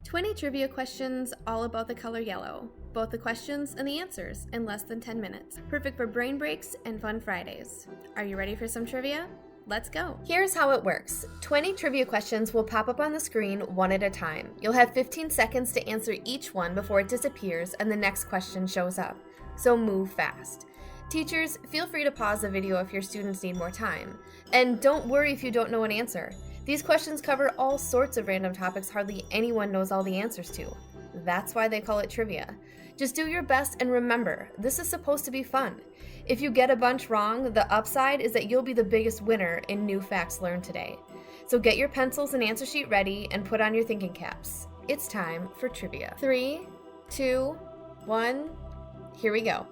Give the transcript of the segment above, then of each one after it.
20 trivia questions all about the color yellow. Both the questions and the answers in less than 10 minutes. Perfect for brain breaks and fun Fridays. Are you ready for some trivia? Let's go. Here's how it works. 20 trivia questions will pop up on the screen one at a time. You'll have 15 seconds to answer each one before it disappears and the next question shows up. So move fast. Teachers, feel free to pause the video if your students need more time. And don't worry if you don't know an answer. These questions cover all sorts of random topics hardly anyone knows all the answers to. That's why they call it trivia. Just do your best and remember, this is supposed to be fun. If you get a bunch wrong, the upside is that you'll be the biggest winner in new facts learned today. So get your pencils and answer sheet ready and put on your thinking caps. It's time for trivia. 3, 2, 1, here we go.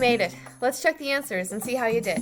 made it. Let's check the answers and see how you did.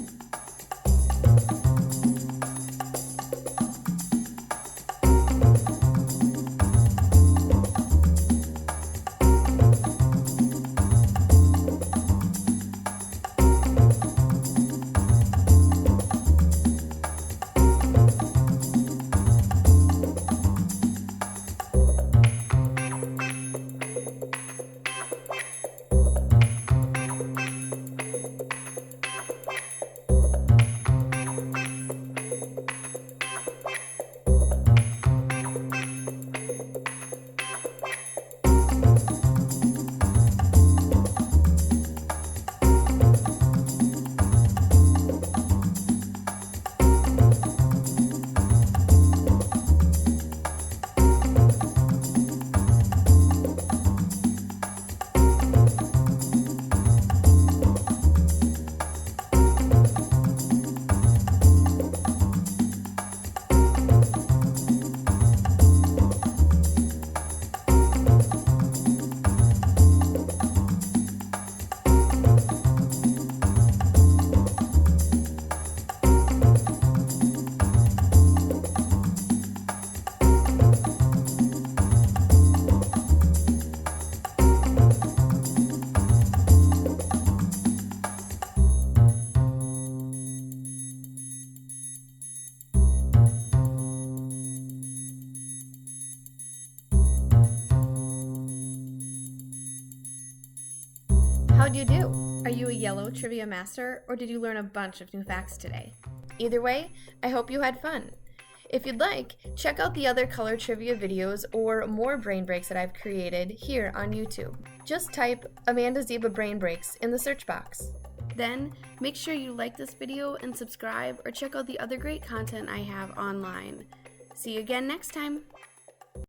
How'd you do? Are you a yellow trivia master, or did you learn a bunch of new facts today? Either way, I hope you had fun. If you'd like, check out the other color trivia videos or more brain breaks that I've created here on YouTube. Just type Amanda Zeba Brain Breaks in the search box. Then, make sure you like this video and subscribe, or check out the other great content I have online. See you again next time!